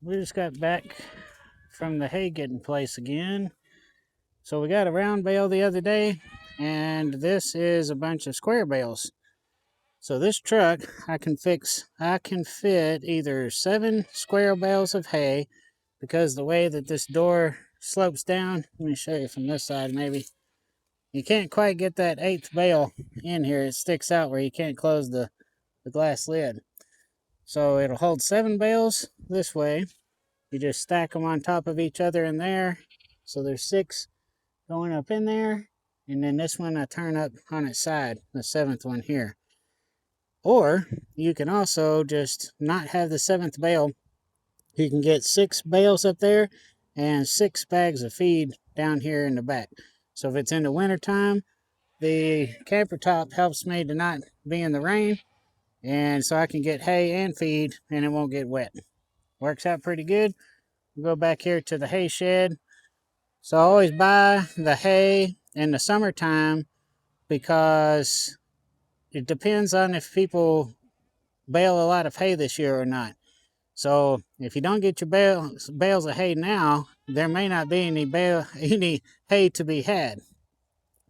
We just got back from the hay getting place again. So we got a round bale the other day, and this is a bunch of square bales. So this truck, I can fit either 7 square bales of hay, because the way that this door slopes down, let me show you from this side maybe. You can't quite get that 8th bale in here. It sticks out where you can't close the glass lid. So it'll hold 7 bales this way. You just stack them on top of each other in there. So there's 6 going up in there. And then this one I turn up on its side, the 7th one here. Or you can also just not have the 7th bale. You can get 6 bales up there and 6 bags of feed down here in the back. So if it's in the wintertime, the camper top helps me to not be in the rain. And so I can get hay and feed and it won't get wet. Works out pretty good. We'll go back here to the hay shed. So I always buy the hay in the summertime because it depends on if people bale a lot of hay this year or not. So if you don't get your bales of hay now, there may not be any hay to be had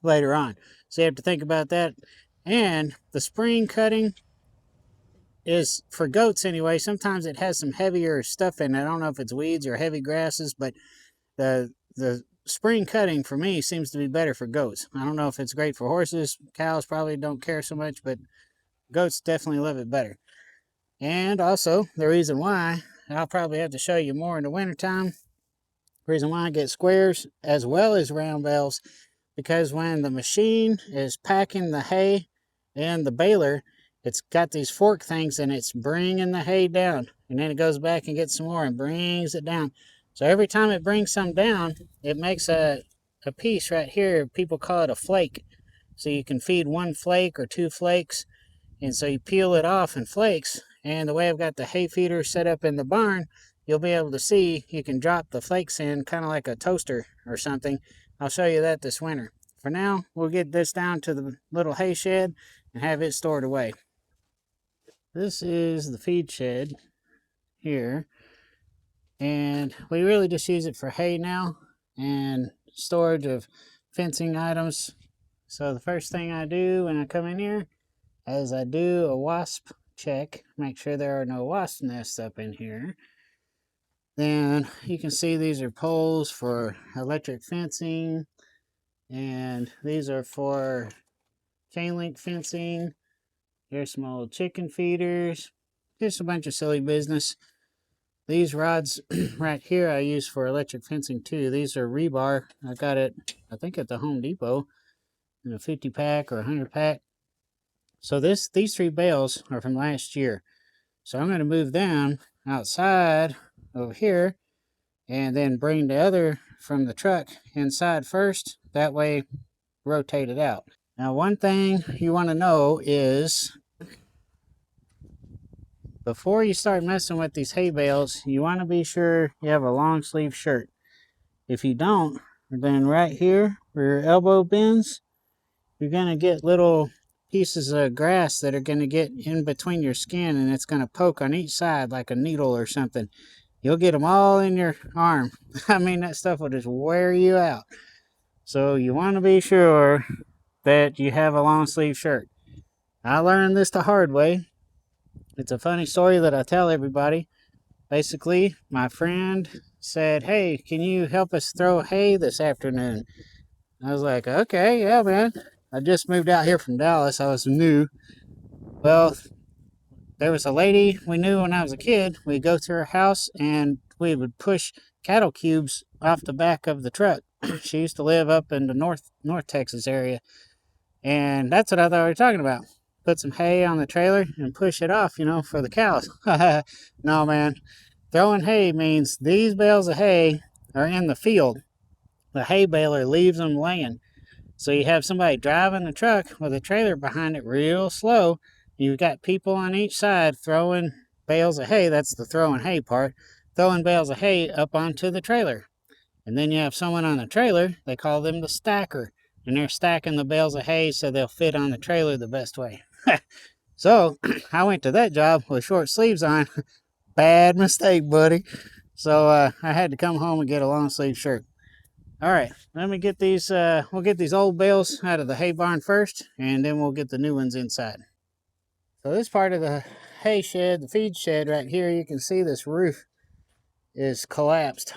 later on. So you have to think about that. And the spring cutting is for goats anyway. Sometimes it has some heavier stuff in it. I don't know if it's weeds or heavy grasses, but the spring cutting for me seems to be better for goats. I don't know if it's great for horses. Cows probably don't care so much, but goats definitely love it better. And also, the reason why, I'll probably have to show you more in the wintertime, the reason why I get squares as well as round bales, because when the machine is packing the hay and the baler, it's got these fork things and it's bringing the hay down. And then it goes back and gets some more and brings it down. So every time it brings some down, it makes a piece right here. People call it a flake. So you can feed 1 flake or 2 flakes. And so you peel it off in flakes. And the way I've got the hay feeder set up in the barn, you'll be able to see you can drop the flakes in kind of like a toaster or something. I'll show you that this winter. For now, we'll get this down to the little hay shed and have it stored away. This is the feed shed here. And we really just use it for hay now and storage of fencing items. So the first thing I do when I come in here is I do a wasp check, make sure there are no wasp nests up in here. Then you can see these are poles for electric fencing, and these are for chain link fencing. Here's some old chicken feeders. Here's a bunch of silly business. These rods right here I use for electric fencing too. These are rebar. I got it, I think, at the Home Depot in a 50 pack or 100 pack. So these 3 bales are from last year. So I'm going to move them outside over here and then bring the other from the truck inside first. That way, rotate it out. Now, one thing you want to know is before you start messing with these hay bales, you want to be sure you have a long sleeve shirt. If you don't, then right here where your elbow bends, you're going to get little pieces of grass that are going to get in between your skin, and it's going to poke on each side like a needle or something. You'll get them all in your arm. I mean, that stuff will just wear you out. So you want to be sure that you have a long sleeve shirt. I learned this the hard way. It's a funny story that I tell everybody. Basically, my friend said, "Hey, can you help us throw hay this afternoon?" I was like, "Okay, yeah, man. I just moved out here from Dallas. I was new." Well, there was a lady we knew when I was a kid. We'd go to her house and we would push cattle cubes off the back of the truck. She used to live up in the North Texas area. And that's what I thought we were talking about. Put some hay on the trailer and push it off, for the cows. No, man. Throwing hay means these bales of hay are in the field. The hay baler leaves them laying. So you have somebody driving the truck with a trailer behind it real slow. You've got people on each side throwing bales of hay. That's the throwing hay part. Throwing bales of hay up onto the trailer. And then you have someone on the trailer. They call them the stacker. And they're stacking the bales of hay so they'll fit on the trailer the best way. So I went to that job with short sleeves on. Bad mistake, buddy. So I had to come home and get a long sleeve shirt. All right, let me get these. We'll get these old bales out of the hay barn first, and then we'll get the new ones inside. So this part of the hay shed, the feed shed right here, you can see this roof is collapsed.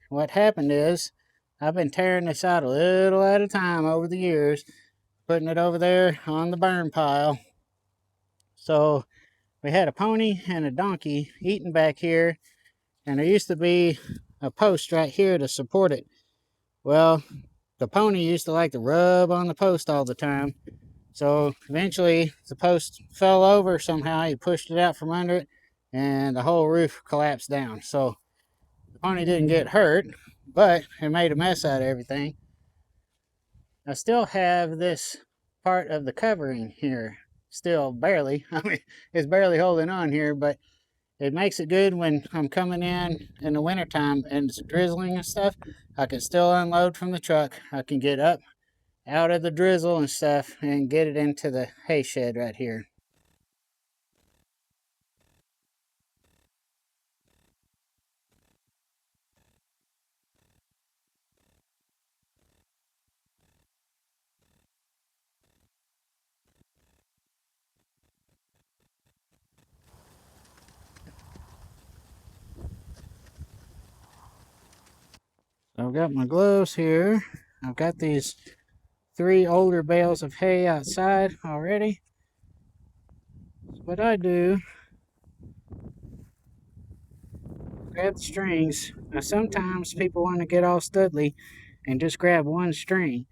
What happened is I've been tearing this out a little at a time over the years, putting it over there on the burn pile. So we had a pony and a donkey eating back here, and there used to be a post right here to support it. Well, the pony used to like to rub on the post all the time. So eventually the post fell over somehow. He pushed it out from under it, and the whole roof collapsed down. So the pony didn't get hurt, but it made a mess out of everything. I still have this part of the covering here, still barely. I mean, it's barely holding on here, but it makes it good when I'm coming in the wintertime and it's drizzling and stuff. I can still unload from the truck. I can get up out of the drizzle and stuff and get it into the hay shed right here. So I've got my gloves here. I've got these 3 older bales of hay outside already. So what I do, grab the strings. Now sometimes people want to get all studly and just grab one string.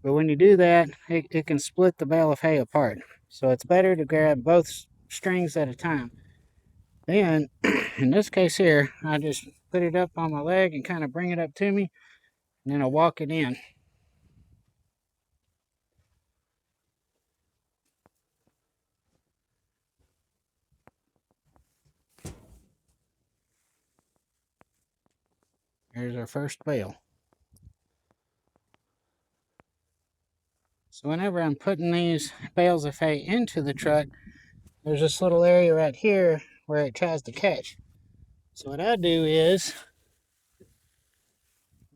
But when you do that, it can split the bale of hay apart. So it's better to grab both strings at a time. Then, in this case here, I just put it up on my leg and kind of bring it up to me, and then I walk it in. There's our first bale. So whenever I'm putting these bales of hay into the truck, there's this little area right here where it tries to catch. So what I do is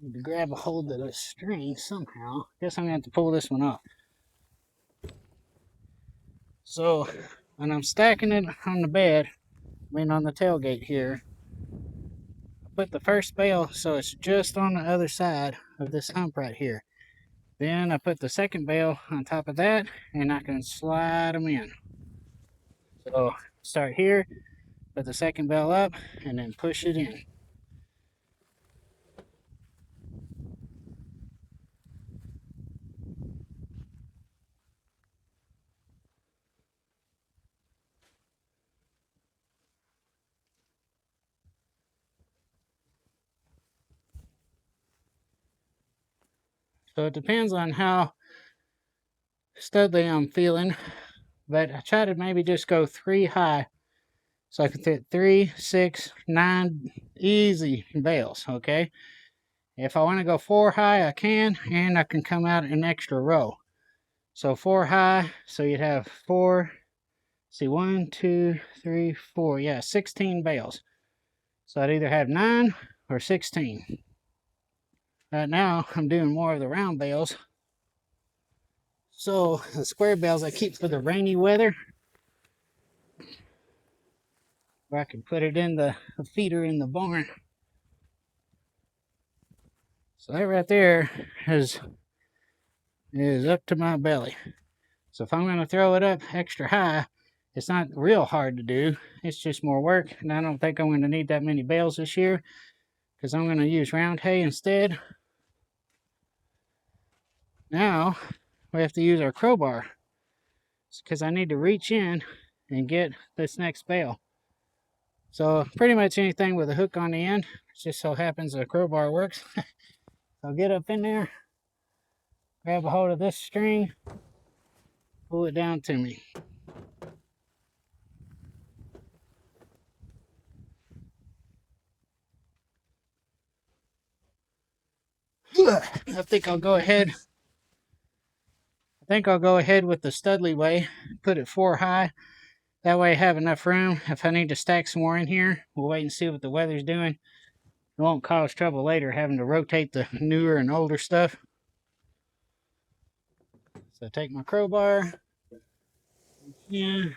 to grab a hold of this string somehow. Guess I'm gonna have to pull this one off. So when I'm stacking it on the bed, I mean on the tailgate here, I put the first bale so it's just on the other side of this hump right here. Then I put the second bale on top of that, and I can slide them in. So start here, put the second bale up, and then push it in. So it depends on how studly I'm feeling, but I try to maybe just go 3 high so I can fit 3, 6, 9 easy bales, okay? If I want to go 4 high, I can, and I can come out an extra row. So 4 high, so you'd have 4, see 1, 2, 3, 4, yeah, 16 bales. So I'd either have 9 or 16. Right now, I'm doing more of the round bales. So the square bales I keep for the rainy weather, where I can put it in the feeder in the barn. So that right there is up to my belly. So if I'm going to throw it up extra high, it's not real hard to do. It's just more work, and I don't think I'm going to need that many bales this year because I'm going to use round hay instead. Now we have to use our crowbar because I need to reach in and get this next bale. So pretty much anything with a hook on the end, it just so happens a crowbar works. I'll get up in there, grab a hold of this string, pull it down to me. I think I'll go ahead with the Studley way, put it 4 high. That way I have enough room. If I need to stack some more in here, we'll wait and see what the weather's doing. won't cause trouble later having to rotate the newer and older stuff. So I take my crowbar, and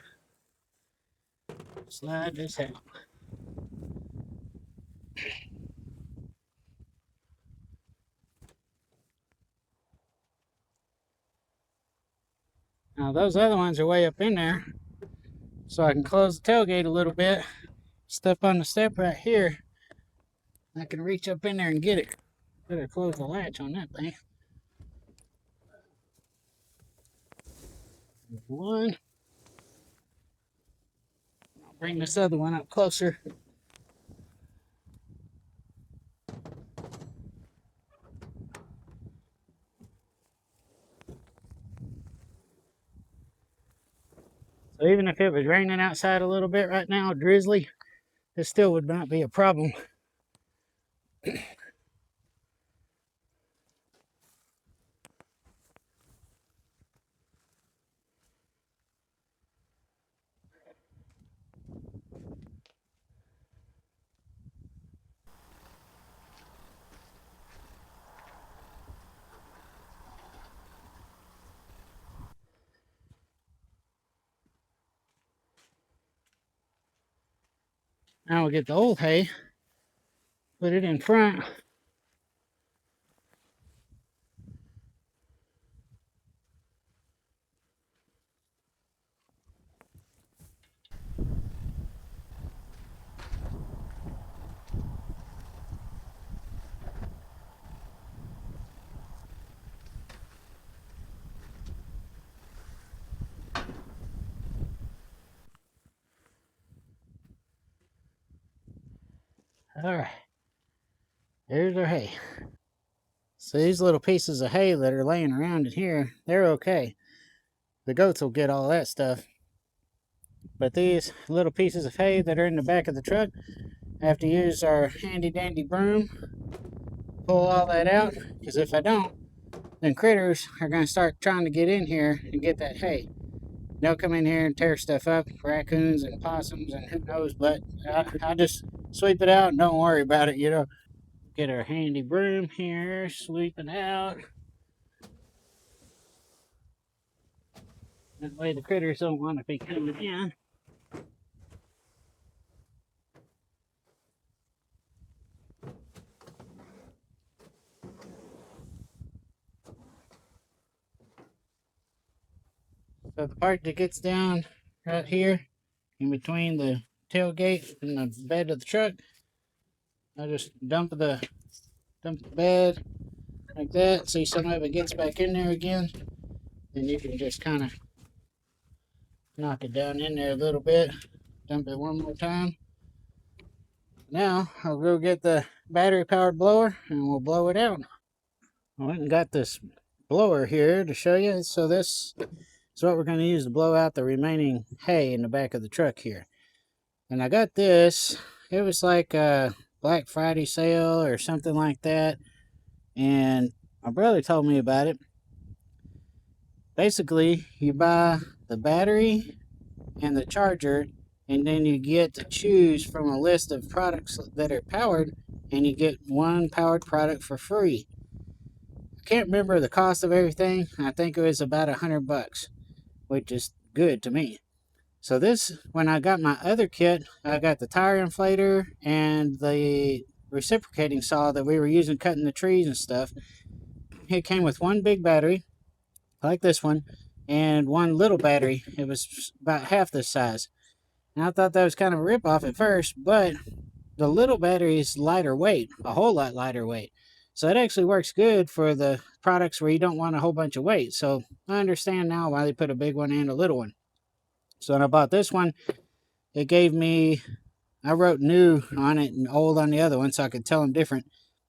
slide this out. Now those other ones are way up in there, so I can close the tailgate a little bit, step on the step right here. I can reach up in there and get it. Better close the latch on that thing. There's one. I'll bring this other one up closer. So even if it was raining outside a little bit right now, drizzly, it still would not be a problem. Now we'll get the old hay, put it in front. All right, there's our hay. So these little pieces of hay that are laying around in here, they're okay. The goats will get all that stuff. But these little pieces of hay that are in the back of the truck, I have to use our handy dandy broom, pull all that out, because if I don't, then critters are going to start trying to get in here and get that hay. They'll come in here and tear stuff up, raccoons and possums and who knows, but I just sweep it out and don't worry about it, you know. Get our handy broom here, sweep it out. That way the critters don't want to be coming in. So the part that gets down right here in between the tailgate and the bed of the truck, I just dump the bed like that. See, some of it gets back in there again. Then you can just kind of knock it down in there a little bit. Dump it one more time. Now I'll go get the battery powered blower and we'll blow it out. I went and got this blower here to show you. So this is what we're going to use to blow out the remaining hay in the back of the truck here. And I got this. It was like a Black Friday sale or something like that. And my brother told me about it. Basically, you buy the battery and the charger, and then you get to choose from a list of products that are powered, and you get one powered product for free. I can't remember the cost of everything. I think it was about $100, which is good to me. So this, when I got my other kit, I got the tire inflator and the reciprocating saw that we were using cutting the trees and stuff. It came with one big battery, like this one, and one little battery. It was about half this size. And I thought that was kind of a ripoff at first, but the little battery is lighter weight, a whole lot lighter weight. So it actually works good for the products where you don't want a whole bunch of weight. So I understand now why they put a big one and a little one. So when I bought this one, it gave me, I wrote new on it and old on the other one so I could tell them different.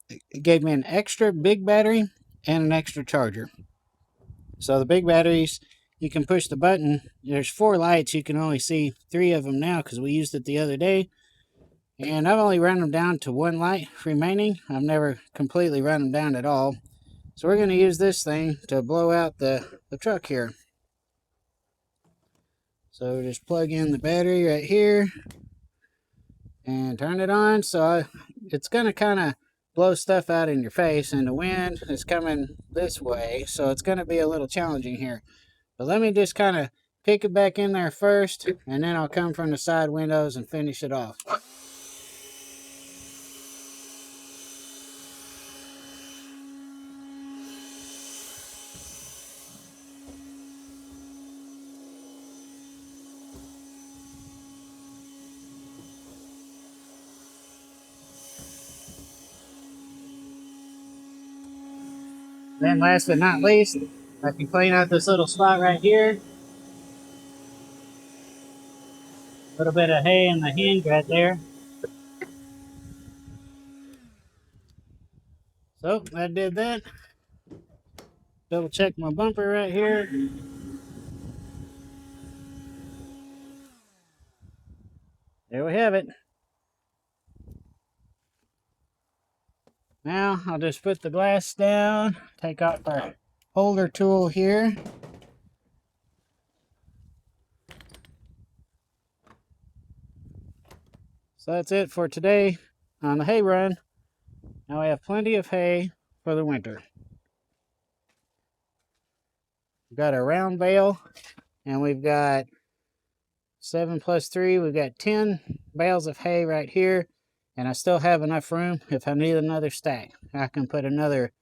It gave me an extra big battery and an extra charger. So the big batteries, you can push the button. There's 4 lights. You can only see 3 of them now because we used it the other day. And I've only run them down to 1 light remaining. I've never completely run them down at all. So we're going to use this thing to blow out the truck here. So just plug in the battery right here and turn it on. So it's going to kind of blow stuff out in your face, and the wind is coming this way, so it's going to be a little challenging here. But let me just kind of pick it back in there first, and then I'll come from the side windows and finish it off. Then last but not least, I can clean out this little spot right here. A little bit of hay in the hinge right there. So I did that. Double check my bumper right here. There we have it. Now I'll just put the glass down, take off our holder tool here. So that's it for today on the hay run. Now we have plenty of hay for the winter. We've got our round bale, and we've got 7 plus 3, we've got 10 bales of hay right here, and I still have enough room if I need another stack. I can put another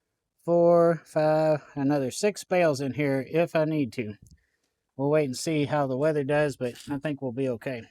4, 5, another 6 bales in here if I need to. We'll wait and see how the weather does, but I think we'll be okay.